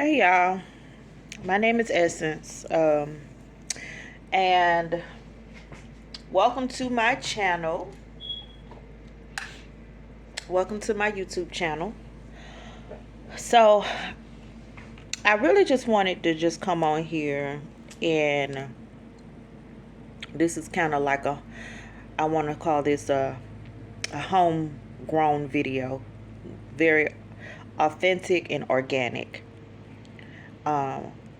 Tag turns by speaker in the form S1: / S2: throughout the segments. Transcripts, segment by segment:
S1: Hey y'all, my name is Essence, and welcome to my channel. Welcome to my YouTube channel. So, I really just wanted to just come on here, and this is kind of like I want to call this a homegrown video, very authentic and organic.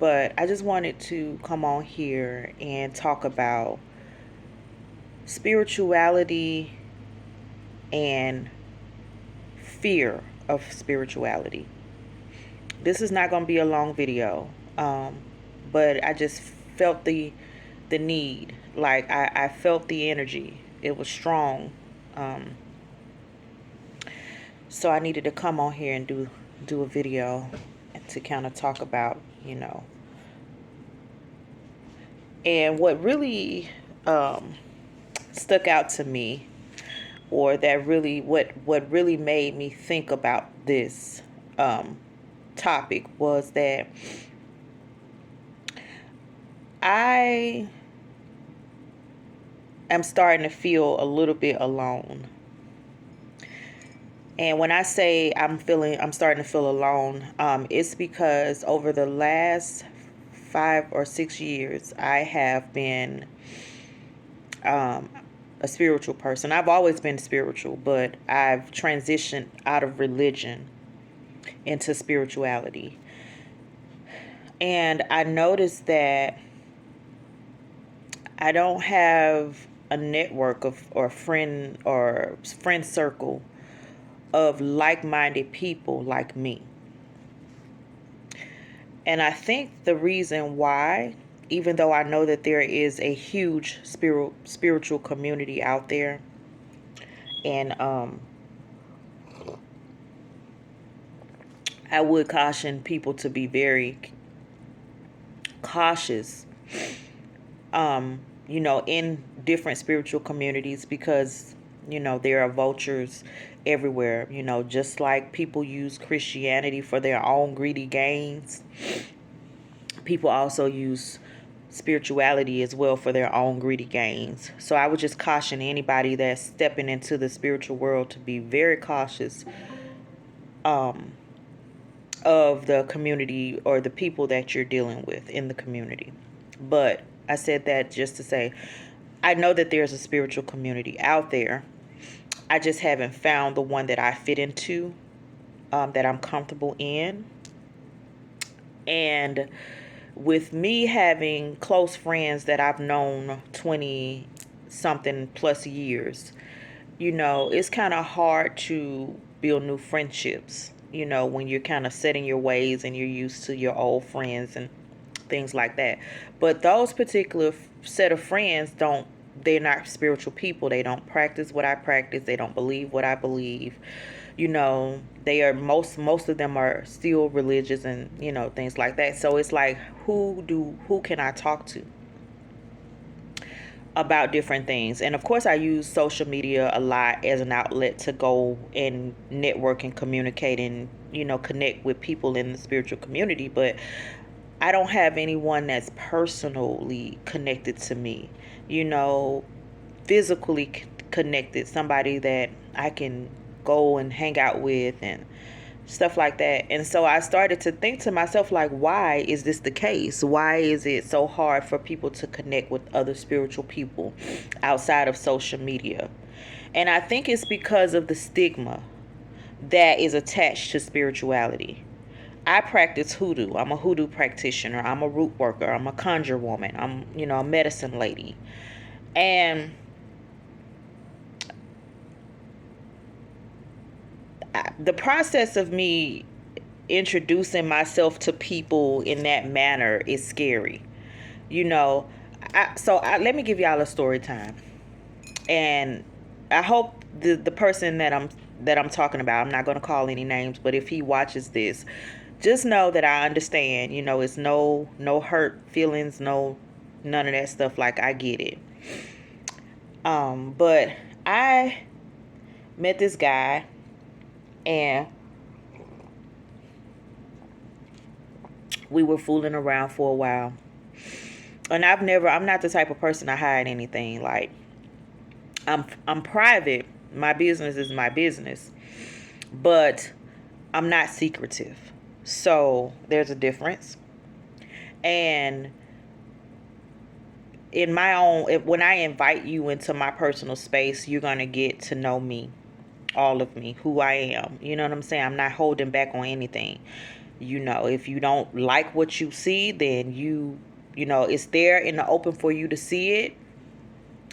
S1: But I just wanted to come on here and talk about spirituality and fear of spirituality. This is not going to be a long video, but I just felt the need. Like I felt the energy. It was strong. Um, so I needed to come on here and do a video to kind of talk about, and what really stuck out to me, or that really what really made me think about this topic, was that I am starting to feel a little bit alone. And when I say I'm starting to feel alone, it's because over the last 5 or 6 years, I have been a spiritual person. I've always been spiritual, but I've transitioned out of religion into spirituality. And I noticed that I don't have a network of or friend circle of like-minded people like me. And I think the reason why, even though I know that there is a huge spiritual community out there, and I would caution people to be very cautious, in different spiritual communities, because there are vultures everywhere. Just like people use Christianity for their own greedy gains, people also use spirituality as well for their own greedy gains. So I would just caution anybody that's stepping into the spiritual world to be very cautious of the community or the people that you're dealing with in the community. But I said that just to say, I know that there's a spiritual community out there. I just haven't found the one that I fit into, that I'm comfortable in. And with me having close friends that I've known 20 something plus years, it's kind of hard to build new friendships, when you're kind of setting your ways and you're used to your old friends and things like that. But those particular set of friends they're not spiritual people. They don't practice what I practice. They don't believe what I believe. They are most of them are still religious, and things like that. So it's like, who can I talk to about different things? And of course, I use social media a lot as an outlet to go and network and communicate and connect with people in the spiritual community. But I don't have anyone that's personally connected to me, you know, physically connected, somebody that I can go and hang out with and stuff like that. And so I started to think to myself, like, why is this the case? Why is it so hard for people to connect with other spiritual people outside of social media? And I think it's because of the stigma that is attached to spirituality. I practice hoodoo. I'm a hoodoo practitioner. I'm a root worker. I'm a conjure woman. I'm, a medicine lady. And the process of me introducing myself to people in that manner is scary. You know, let me give y'all a story time. And I hope the person that I'm talking about, I'm not going to call any names, but if he watches this, just know that I understand. It's no hurt feelings, none of that stuff. Like, I get it. But I met this guy, and We were fooling around for a while. And I'm not the type of person to hide anything. Like, I'm private. My business is my business. But I'm not secretive. So there's a difference. And in my own, when I invite you into my personal space, you're going to get to know me, all of me, who I am. You know what I'm saying? I'm not holding back on anything. If you don't like what you see, then it's there in the open for you to see it.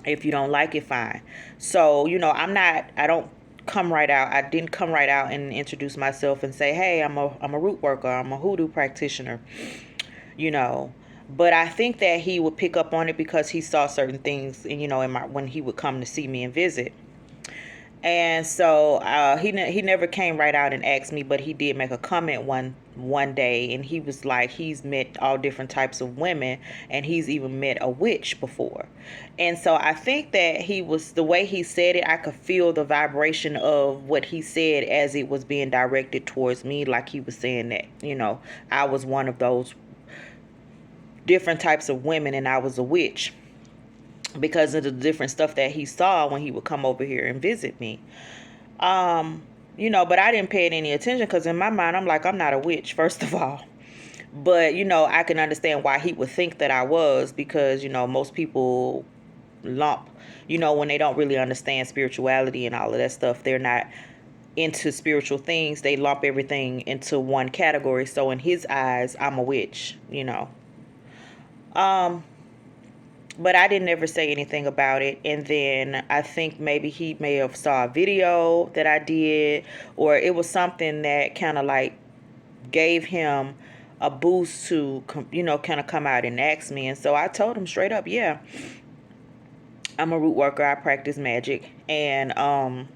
S1: If you don't like it, fine. So, I don't come right out. I didn't come right out and introduce myself and say, hey, I'm a root worker. I'm a hoodoo practitioner, you know. But I think that he would pick up on it because he saw certain things, when he would come to see me and visit. And so he never came right out and asked me, but he did make a comment one day, and he was like, he's met all different types of women, and he's even met a witch before. And so I think that the way he said it, I could feel the vibration of what he said as it was being directed towards me, like he was saying that, I was one of those different types of women and I was a witch, because of the different stuff that he saw when he would come over here and visit me. But I didn't pay it any attention because in my mind, I'm like, I'm not a witch, first of all. But, I can understand why he would think that I was, because, most people lump, when they don't really understand spirituality and all of that stuff, they're not into spiritual things. They lump everything into one category. So in his eyes, I'm a witch. But I didn't ever say anything about it. And then I think maybe he may have saw a video that I did, or it was something that kind of like gave him a boost to, kind of come out and ask me. And so I told him straight up, yeah, I'm a root worker. I practice magic. And, and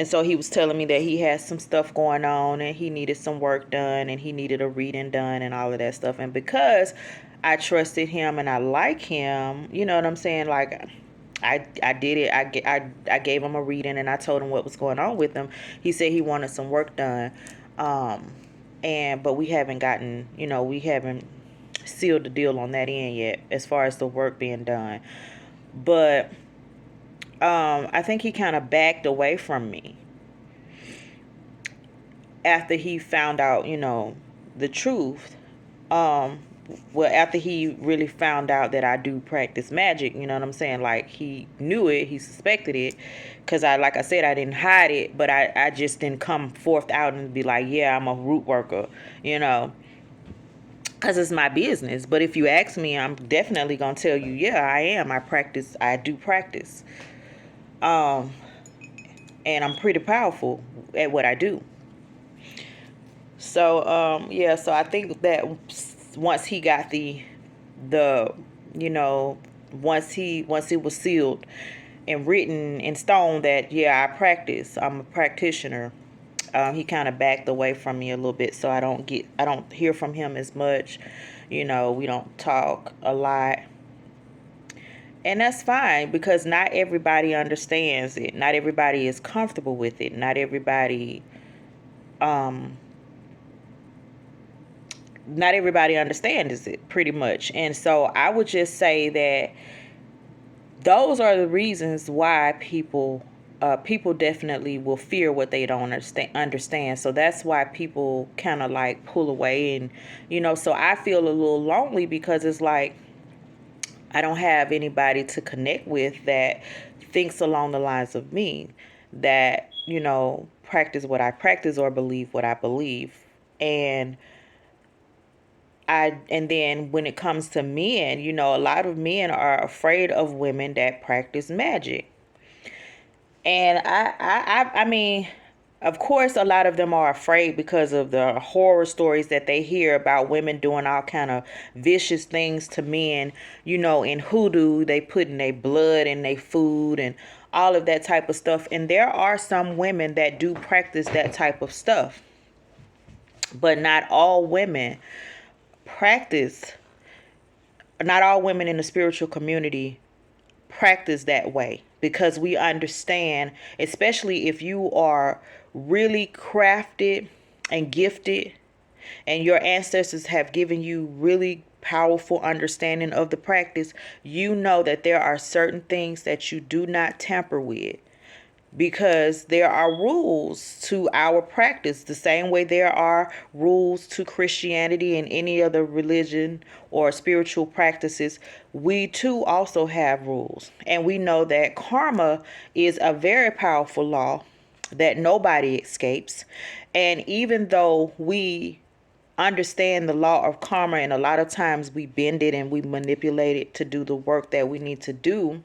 S1: so he was telling me that he had some stuff going on and he needed some work done and he needed a reading done and all of that stuff. And because I trusted him and I like him, you know what I'm saying? Like, I did it. I gave him a reading and I told him what was going on with him. He said he wanted some work done. But we haven't sealed the deal on that end yet as far as the work being done. But I think he kind of backed away from me after he found out, the truth. After he really found out that I do practice magic, you know what I'm saying? Like, he knew it, he suspected it, because like I said, I didn't hide it, but I just didn't come forth out and be like, yeah, I'm a root worker, because it's my business. But if you ask me, I'm definitely going to tell you, yeah, I am. I do practice. And I'm pretty powerful at what I do. So, so I think that once he got once it was sealed and written in stone that, yeah, I'm a practitioner, he kind of backed away from me a little bit. So I don't hear from him as much. We don't talk a lot. And that's fine, because not everybody understands it. Not everybody is comfortable with it. Not everybody understands it, pretty much. And so I would just say that those are the reasons why people definitely will fear what they don't understand. So that's why people kind of like pull away. And so I feel a little lonely, because it's like I don't have anybody to connect with that thinks along the lines of me, that practice what I practice or believe what I believe. And then when it comes to men, a lot of men are afraid of women that practice magic. And I mean, of course, a lot of them are afraid because of the horror stories that they hear about women doing all kind of vicious things to men. In hoodoo, they put in their blood in their food and all of that type of stuff. And there are some women that do practice that type of stuff. But not all women in the spiritual community practice that way, because we understand, especially if you are really crafted and gifted, and your ancestors have given you really powerful understanding of the practice, you know that there are certain things that you do not tamper with, because there are rules to our practice the same way there are rules to Christianity and any other religion or spiritual practices. We too also have rules, and we know that karma is a very powerful law that nobody escapes. And even though we understand the law of karma, and a lot of times we bend it and we manipulate it to do the work that we need to do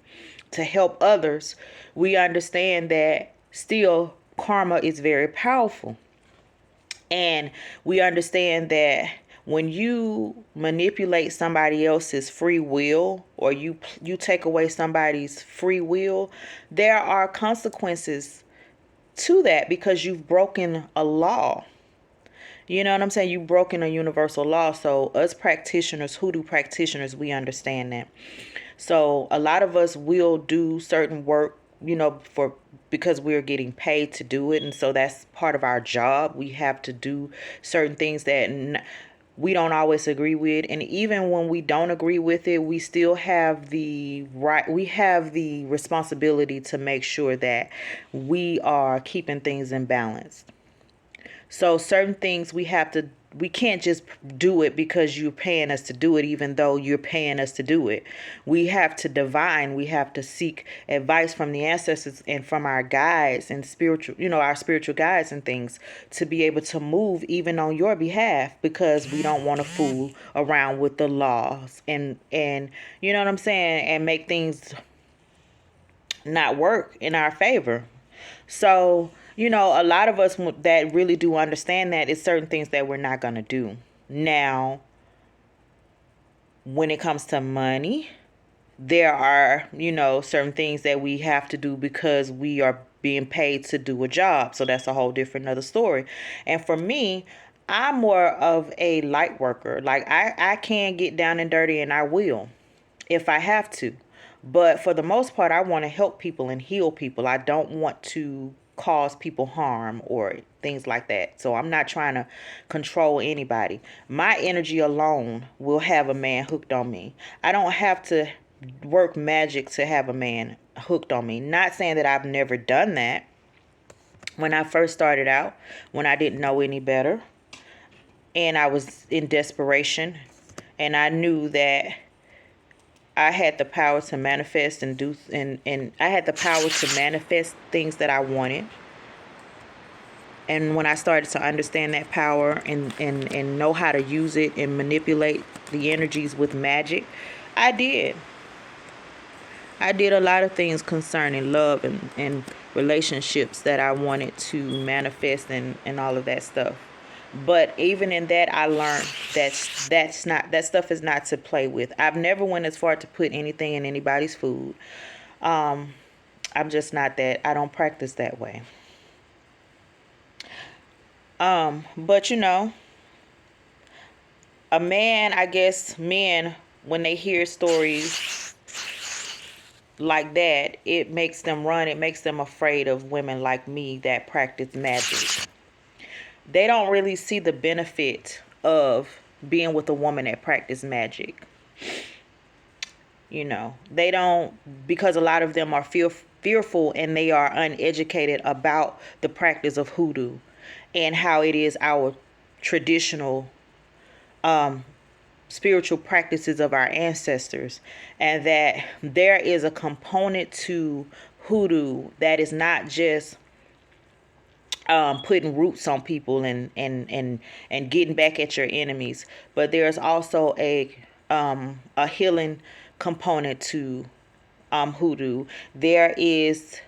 S1: to help others, we understand that still karma is very powerful. And we understand that when you manipulate somebody else's free will, or you take away somebody's free will, there are consequences to that, because you've broken a law. You know what I'm saying? You've broken a universal law. So us practitioners, hoodoo practitioners, we understand that. So a lot of us will do certain work, for because we're getting paid to do it, and so that's part of our job. We have to do certain things that we don't always agree with, and even when we don't agree with it, we still have the right, we have the responsibility to make sure that we are keeping things in balance. So certain things we can't just do it because you're paying us to do it, even though you're paying us to do it. We have to divine, we have to seek advice from the ancestors and from our guides and our spiritual guides and things, to be able to move even on your behalf, because we don't want to fool around with the laws and you know what I'm saying, and make things not work in our favor. So, a lot of us that really do understand that it's certain things that we're not going to do. Now, when it comes to money, there are, certain things that we have to do because we are being paid to do a job. So that's a whole different other story. And for me, I'm more of a light worker. Like I can get down and dirty, and I will if I have to. But for the most part, I want to help people and heal people. I don't want to cause people harm or things like that. So I'm not trying to control anybody. My energy alone will have a man hooked on me. I don't have to work magic to have a man hooked on me. Not saying that I've never done that. When I first started out, when I didn't know any better, and I was in desperation, and I knew that I had the power to manifest and do, and I had the power to manifest things that I wanted. And when I started to understand that power and know how to use it and manipulate the energies with magic, I did. I did a lot of things concerning love and relationships that I wanted to manifest and all of that stuff. But even in that, I learned that stuff is not to play with. I've never went as far to put anything in anybody's food. I'm just not that. I don't practice that way. But a man, I guess men, when they hear stories like that, it makes them run. It makes them afraid of women like me that practice magic. They don't really see the benefit of being with a woman that practice magic. They don't, because a lot of them are fearful, and they are uneducated about the practice of hoodoo and how it is our traditional spiritual practices of our ancestors, and that there is a component to hoodoo that is not just putting roots on people and getting back at your enemies, but there's also a healing component to hoodoo. There is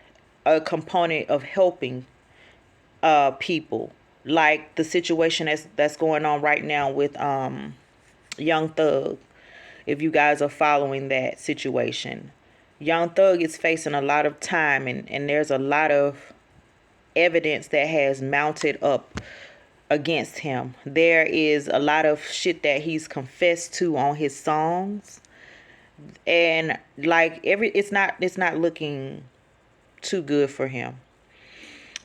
S1: a component of helping people, like the situation that's going on right now with Young Thug. If you guys are following that situation, Young Thug is facing a lot of time, and there's a lot of evidence that has mounted up against him. There is a lot of shit that he's confessed to on his songs, and like it's not looking too good for him.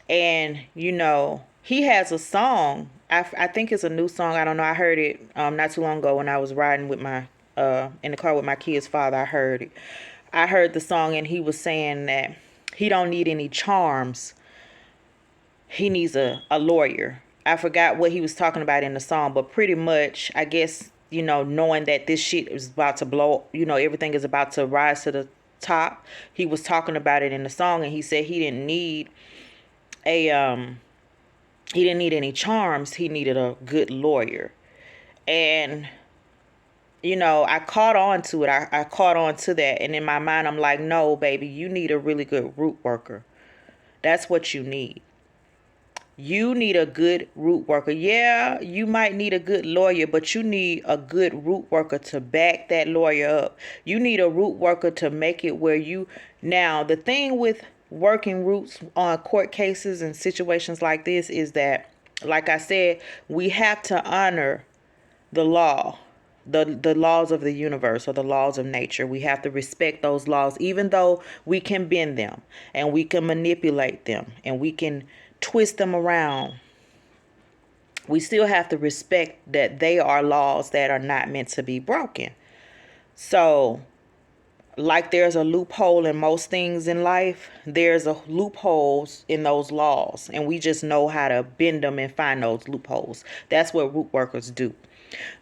S1: And he has a song I think it's a new song. I don't know. I heard it not too long ago when I was riding with my in the car with my kid's father. I heard it. I heard the song and he was saying that he don't need any charms. He needs a lawyer. I forgot what he was talking about in the song, but pretty much, I guess, knowing that this shit is about to blow, everything is about to rise to the top. He was talking about it in the song, and he said a he didn't need any charms. He needed a good lawyer. And I caught on to it. I caught on to that, and in my mind, I'm like, no, baby, you need a really good root worker. That's what you need. You need a good root worker. Yeah, you might need a good lawyer, but you need a good root worker to back that lawyer up. You need a root worker to make it where you. Now, the thing with working roots on court cases and situations like this is that, like I said, we have to honor the law, the laws of the universe or the laws of nature. We have to respect those laws, even though we can bend them and we can manipulate them and we can twist them around. We still have to respect that they are laws that are not meant to be broken. So, like there's a loophole in most things in life, there's a loopholes in those laws, and we just know how to bend them and find those loopholes. That's what root workers do.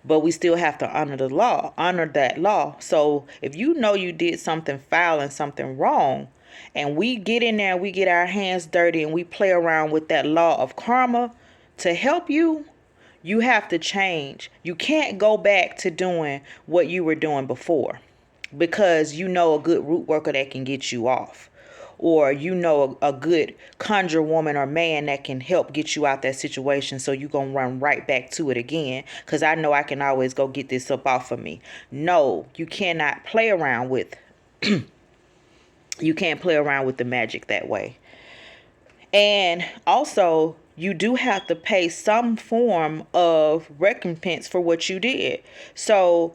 S1: But we still have to honor the law, honor that law. So if you know you did something foul and something wrong, and we get in there, we get our hands dirty, and we play around with that law of karma to help you, you have to change. You can't go back to doing what you were doing before, because you know a good root worker that can get you off. Or a good conjure woman or man that can help get you out that situation, so you're going to run right back to it again because I know I can always go get this up off of me. No, you cannot play around with you can't play around with the magic that way. And also, you do have to pay some form of recompense for what you did. So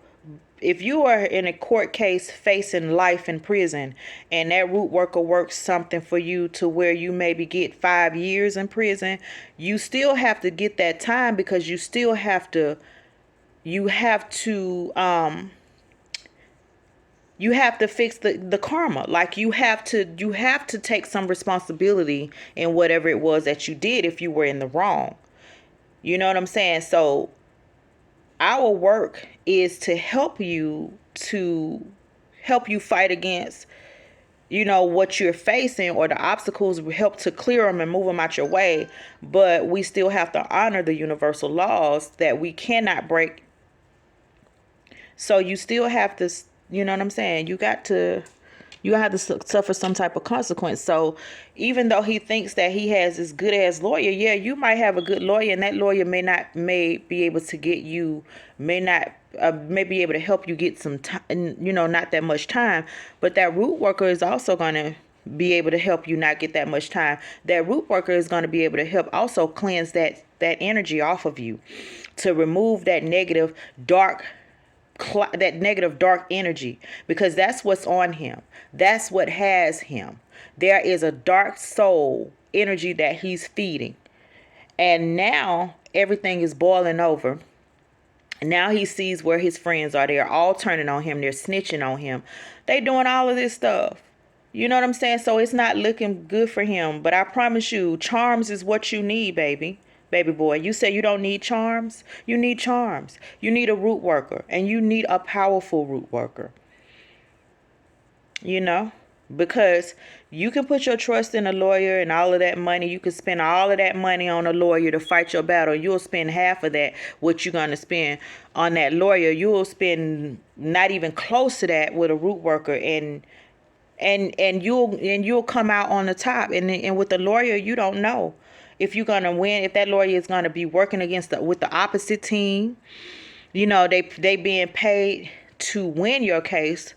S1: if you are in a court case facing life in prison and that root worker works something for you to where you maybe get 5 years in prison, you still have to get that time, because you still have to fix the karma. Like you have to take some responsibility in whatever it was that you did if you were in the wrong. You know what I'm saying? So our work is to help you fight against, what you're facing, or the obstacles, help to clear them and move them out your way. But we still have to honor the universal laws that we cannot break. So you still have to, you know what I'm saying? You have to suffer some type of consequence. So even though he thinks that he has as good as lawyer, yeah, you might have a good lawyer, and that lawyer may be able to get you, may be able to help you get some time, not that much time. But that root worker is also going to be able to help you not get that much time. That root worker is going to be able to help also cleanse that energy off of you, to remove that negative dark energy, because that's what's on him. That's what has him. There is a dark soul energy that he's feeding. And now everything is boiling over. Now he sees where his friends are. They're all turning on him. They're snitching on him. They doing all of this stuff. You know what I'm saying? So it's not looking good for him. But I promise you, charms is what you need, baby. Baby boy, you say you don't need charms? You need charms. You need a root worker, and you need a powerful root worker. Because you can put your trust in a lawyer and all of that money. You can spend all of that money on a lawyer to fight your battle. You'll spend half of that, what you're going to spend on that lawyer. You'll spend not even close to that with a root worker, and you'll come out on the top. And with the lawyer, you don't know if you're going to win, if that lawyer is going to be working with the opposite team. They being paid to win your case,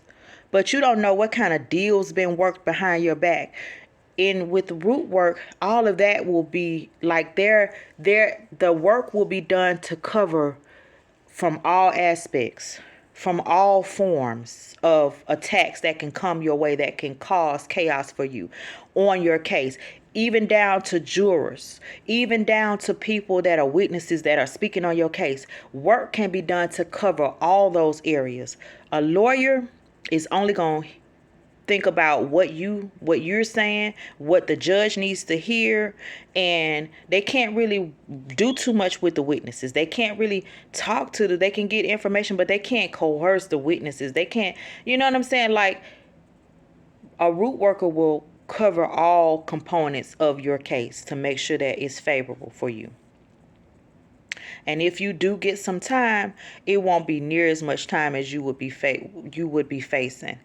S1: but you don't know what kind of deals been worked behind your back. And with root work, all of that will be like the work will be done to cover from all aspects, from all forms of attacks that can come your way, that can cause chaos for you on your case. even down to jurors, even down to people that are witnesses that are speaking on your case. Work can be done to cover all those areas. A lawyer is only going to think about what you're saying, what the judge needs to hear, and they can't really do too much with the witnesses. They can't really talk to they can get information, but they can't coerce the witnesses. They can't, you know what I'm saying? Like, a root worker will cover all components of your case to make sure that it's favorable for you. And if you do get some time, it won't be near as much time as you would be facing.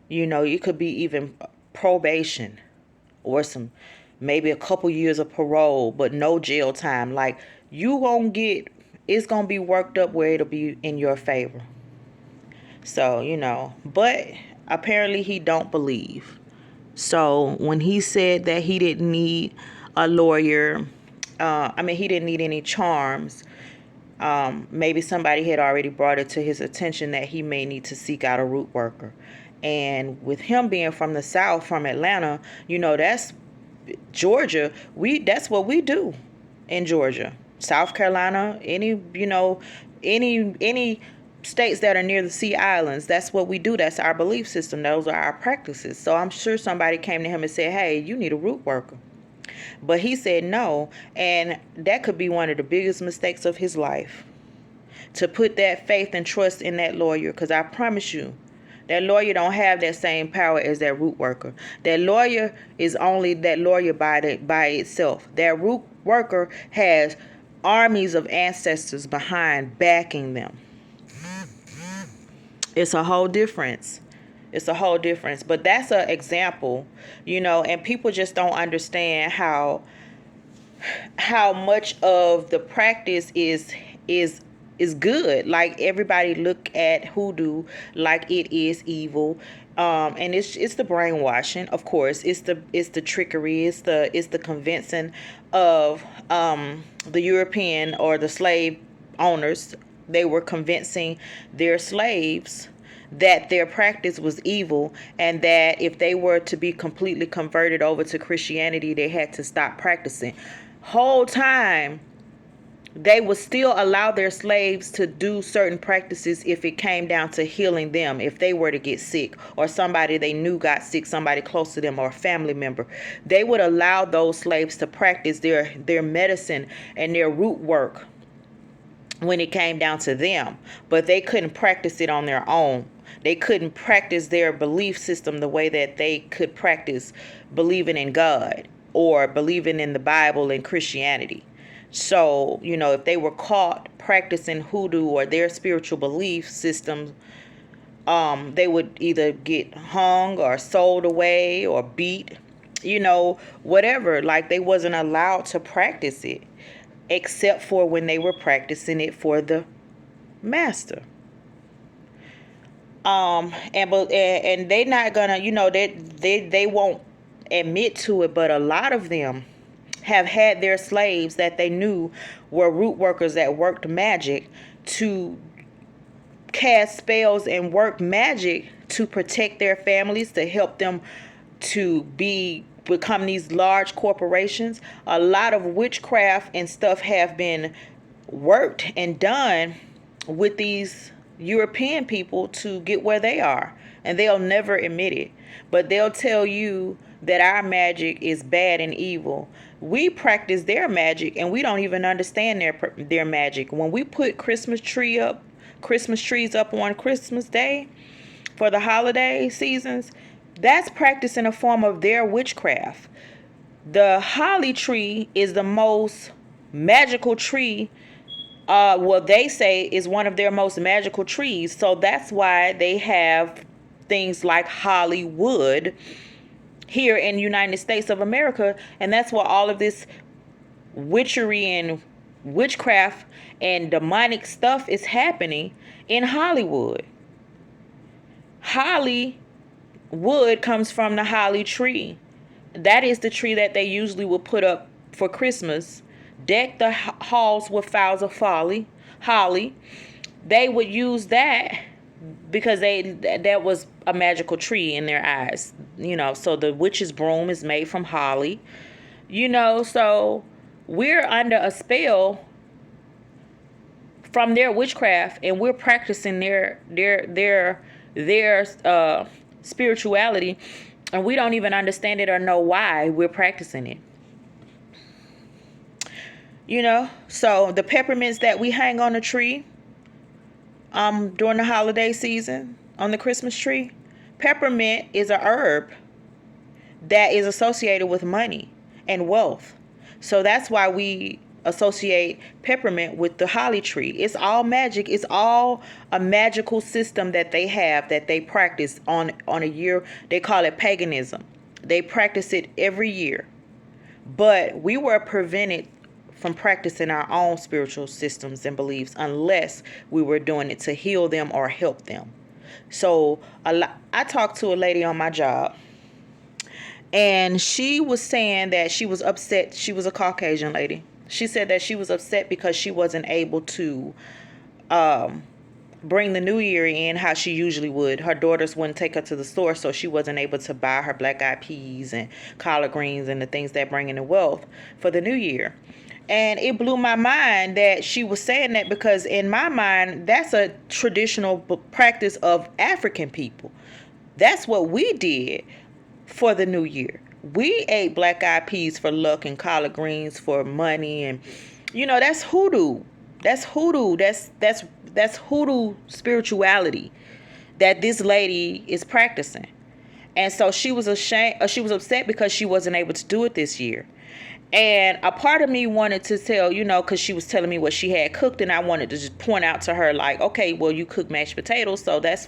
S1: You know, it could be even probation or some maybe a couple years of parole, but no jail time. Like, it's gonna be worked up where it'll be in your favor. So, but apparently he don't believe. So when he said that he didn't need a lawyer, he didn't need any charms. Maybe somebody had already brought it to his attention that he may need to seek out a root worker. And with him being from the South, from Atlanta, that's Georgia. That's what we do in Georgia, South Carolina, any states that are near the Sea Islands. That's what we do. That's our belief system. Those are our practices. So I'm sure somebody came to him and said, hey, you need a root worker. But he said no. And that could be one of the biggest mistakes of his life, to put that faith and trust in that lawyer. Because I promise you, that lawyer don't have that same power as that root worker. That lawyer is only that lawyer by itself. That root worker has armies of ancestors behind backing them. It's a whole difference. But that's an example, and people just don't understand how much of the practice is good. Like, everybody look at hoodoo like it is evil. And it's the brainwashing, of course. It's the trickery. It's the convincing of the European or the slave owners. They were convincing their slaves that their practice was evil, and that if they were to be completely converted over to Christianity, they had to stop practicing. Whole time, they would still allow their slaves to do certain practices if it came down to healing them. If they were to get sick, or somebody they knew got sick, somebody close to them, or a family member, they would allow those slaves to practice their medicine and their root work when it came down to them. But they couldn't practice it on their own. They couldn't practice their belief system the way that they could practice believing in God or believing in the Bible and Christianity. So, if they were caught practicing hoodoo or their spiritual belief system, they would either get hung or sold away or beat, whatever. Like, they wasn't allowed to practice it, except for when they were practicing it for the master. And they not gonna, they won't admit to it, but a lot of them have had their slaves that they knew were root workers that worked magic to cast spells and work magic to protect their families, to help them to become these large corporations. A lot of witchcraft and stuff have been worked and done with these European people to get where they are, and they'll never admit it, but they'll tell you that our magic is bad and evil. We practice their magic, and we don't even understand their magic. When we put Christmas trees up on Christmas Day for the holiday seasons, that's practicing a form of their witchcraft. The holly tree is the most magical tree. They say is one of their most magical trees. So that's why they have things like Hollywood here in the United States of America. And that's why all of this witchery and witchcraft and demonic stuff is happening in Hollywood. Hollywood comes from the holly tree. That is the tree that they usually will put up for Christmas. Deck the halls with flowers of holly. They would use that because that was a magical tree in their eyes. So the witch's broom is made from holly. So we're under a spell from their witchcraft, and we're practicing their spirituality, and we don't even understand it or know why we're practicing it. So the peppermints that we hang on the tree during the holiday season on the Christmas tree, peppermint is a herb that is associated with money and wealth. So that's why we associate peppermint with the holly tree. It's all magic. It's all a magical system that they have, that they practice on a year. They call it paganism. They practice it every year. But we were prevented from practicing our own spiritual systems and beliefs unless we were doing it to heal them or help them. So I talked to a lady on my job, and she was saying that she was upset. She was a Caucasian lady. She said that she was upset because she wasn't able to bring the new year in how she usually would. Her daughters wouldn't take her to the store, so she wasn't able to buy her black-eyed peas and collard greens and the things that bring in the wealth for the new year. And it blew my mind that she was saying that, because in my mind, that's a traditional practice of African people. That's what we did for the new year. We ate black-eyed peas for luck and collard greens for money, and that's hoodoo. That's hoodoo. That's hoodoo spirituality that this lady is practicing. And so she was she was upset because she wasn't able to do it this year. And a part of me wanted to tell, because she was telling me what she had cooked, and I wanted to just point out to her, like, okay, well, you cook mashed potatoes, so that's